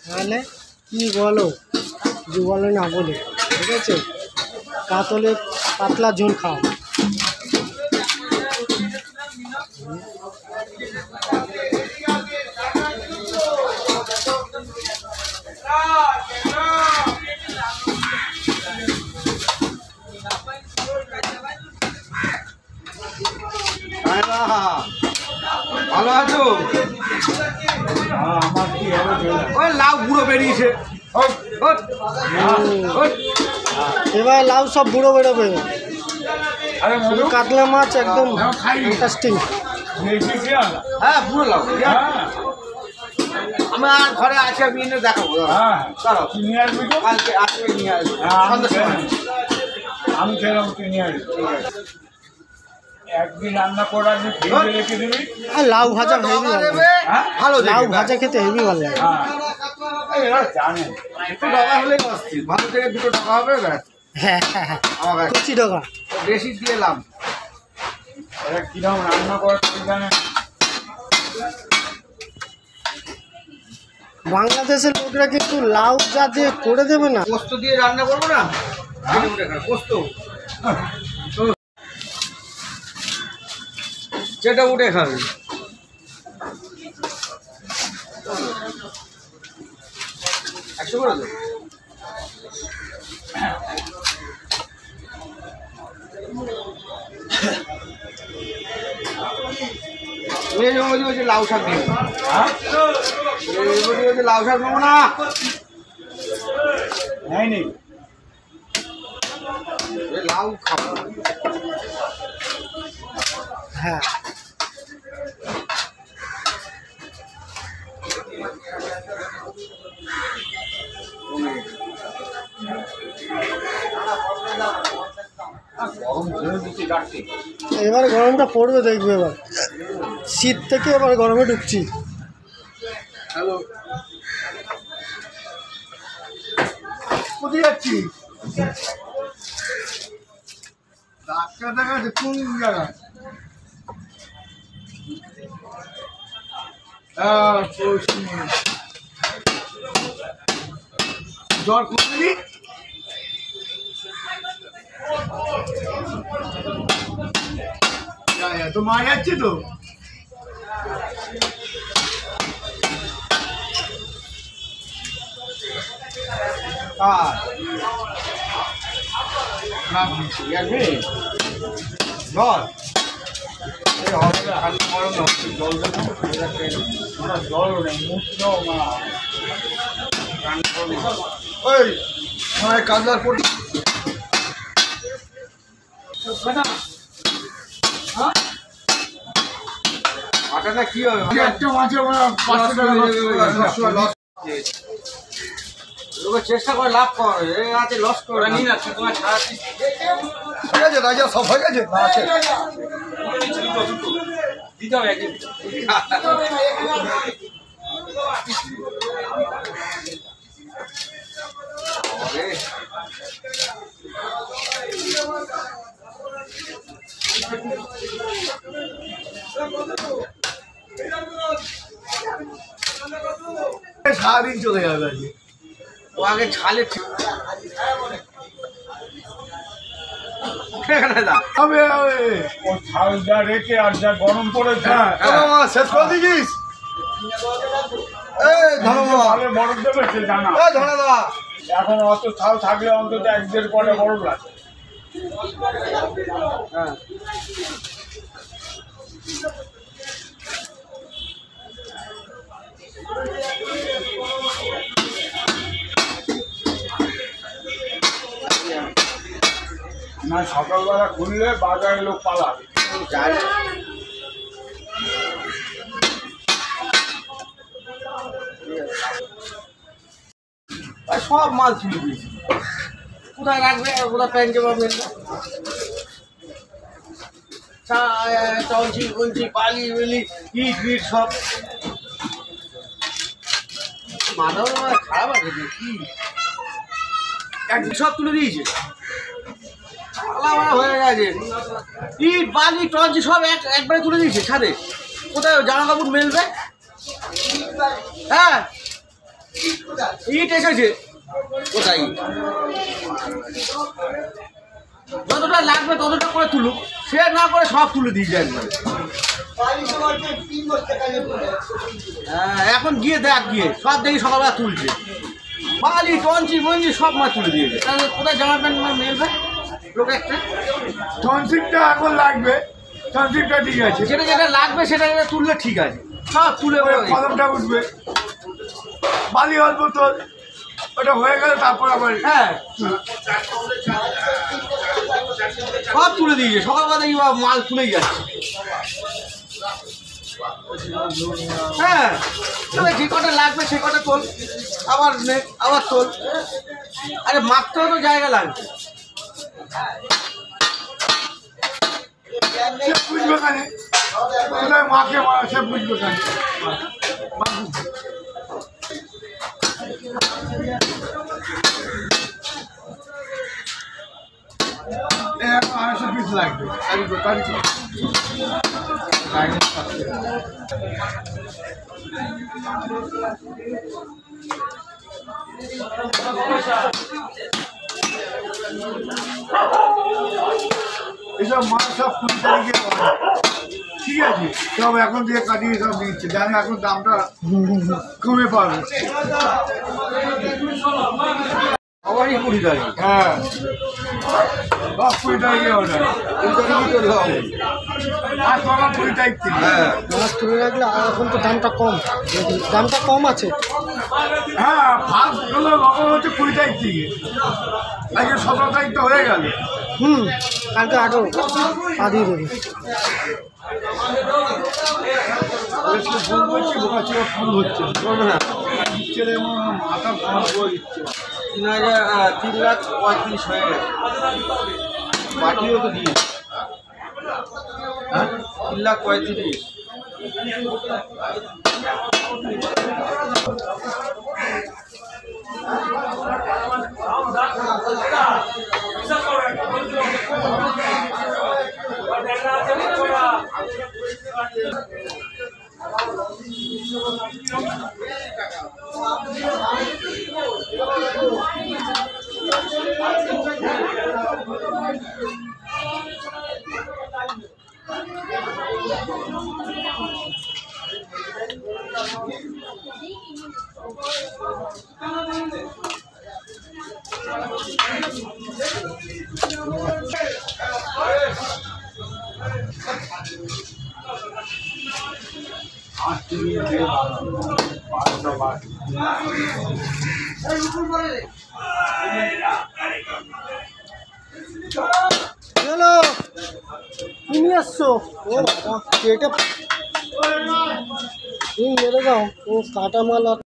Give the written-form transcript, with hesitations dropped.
তাহলে কি বলো, যে বলো না বলে, ঠিক আছে। কাতলে পাতলা ঝোল খাও। ভালো আছো? ওই লাউ বুড়ো বেরিয়েছে। এবার লাউ সব বুড়ো বেরোবে। কাতলা মাছ একদম ইন্টারেস্টিং। হ্যাঁ বুড়ো লাউ। আমি আর ঘরে আছি, আমি এনে দেখাবো। চলো নিয়ে আসবি তো, কালকে আসবে নিয়ে আসবি সন্ধ্যার সময়। আমি খেলাম, তুই নিয়ে আসবি। একদিন রান্না করে ফ্রিজে রেখে দিবি। আর লাউ ভাজা হেভি ভালো লাগে। ভালো লাউ ভাজা খেতে হেভি ভালো লাগে। এরা জানে একটু ডগা হলেই অস্থির। ভালো থেকে দুটো টাকা হবে। হ্যাঁ হ্যাঁ হ্যাঁ, আমার কচি ডগা। বেশি দিয়ে এলাম। এরা কিরকম রান্না করে তুই জানে। বাংলাদেশের লোকরা কিন্তু লাউ যা দিয়ে করে দেবে না। পোস্ত দিয়ে রান্না করবো না, পোস্ত যেটা উঠে খাবে। একশো করে দেবো। বলছি লাউ শাক নেবো। বলছি লাউ শাক নেবো না। নেই নেই, লাউ খাবো। হ্যাঁ এবার গরমটা পড়বে, দেখবে এবার শীত থেকে এবার গরমে ঢুকছি। হ্যালো, কোথায় যাচ্ছি? ডাক্তার দেখাচ্ছে কোন জায়গায়? জ্বর কমলি? তো মা যাচ্ছে তো। জল নেই, মুখটাও মা ওই আমার কাজলার পড়ি আটাটা কি হবে? একটা মাছের 500 টাকা লস। চেষ্টা করে লাভ করে আছে, লস করে নি না। তোমার ছাড়া ঠিক আছে, রাজা সব হয়ে গেছে। দিতে হবে একদিন। সারাদিন চলে যাবে। ও আগে ছালে ও ছাল যা রেখে আর যা গরম পড়েছে শেষ করে দিছিস। তাহলে বরফ দেবে সে জানা। এখন অত ছাল থাকলে অন্তত 1-1.5 পরে বরফ লাগে। হ্যাঁ না, সকালবেলা খুললে বাজারে লোক পালাবে। সব মাল তুলে দিয়েছি। কোথায় রাখবে, কোথায় প্যান্টে পাবেন না। চলছি বলছি, বালি বেলি ইট ফিট সব মাথাও খারাপ আছে কি। একদিন সব তুলে দিয়েছে, হয়ে গেছে। ইট বালি টলছি সব একবারে তুলে দিয়েছে ছাদে। কোথায় জামা কাপড় মেলবে? হ্যাঁ ইট এসেছে কোথায় যতটা লাগবে ততটা করে তুলুক, সে না করে সব তুলে দিয়ে যায় একবার। হ্যাঁ এখন গিয়ে দেখ, গিয়ে সব দেখি সকালবেলা তুলছে, বালি টঞ্চি মঞ্চি সব মাছ তুলে দিয়েছে। তাহলে কোথায় জামা প্যান্ট মেলবে লোক একটা? টনসিলটা এখন লাগবে, টনসিলটা ঠিক আছে, যেটা যেটা লাগবে সেটা তুললে ঠিক আছে, সব তুলে কদমটা উঠবে, বালি অল্প তোল, ওটা হয়ে গেলে তারপর আবার হ্যাঁ সব তুলে দিয়েছে। সকালবেলা দেখি মাল তুলেই যাচ্ছে। হ্যাঁ যে কটা লাগবে সে কটা তোল, আবার নে আবার তোল। আরে মারতেও তো জায়গা লাগবে। সে বুঝবে কেন কোথায় মাকে মারা, সে বুঝবে কেন? এখন 250 পিস লাগবে, এসব মাছ সব 20 তারিখে ঠিক আছে, সব এখন দিয়ে কাটিয়ে সব দিচ্ছে, জানি এখন দামটা কমে পাবে। আবারই 20 তারিখ, হ্যাঁ সব 20 তারিখে অর্ডার, আর সবার 20 তারিখ থেকে। হ্যাঁ মাছ তুলে রাখলে এখন তো দামটা কম, দামটা কম আছে। হ্যাঁ ফার্স্ট হলো লগন হচ্ছে 20 তারিখ থেকে, আজকে 17 তারিখ তো হয়ে গেল। কালকে 18 পা দিয়ে দেবে। ফোন করছি, বোকা ছিল ফোন হচ্ছে না, দিচ্ছে রে মাথা ফোন করে দিচ্ছে। 3,35,000 হয়ে গেছে, পাঠিয়েও তো দিয়ে 3,35,000। হ্যালো, কি নিয়ে আসছো? ও বাবা, এটা মেরে দাও, ও কাটা মাল।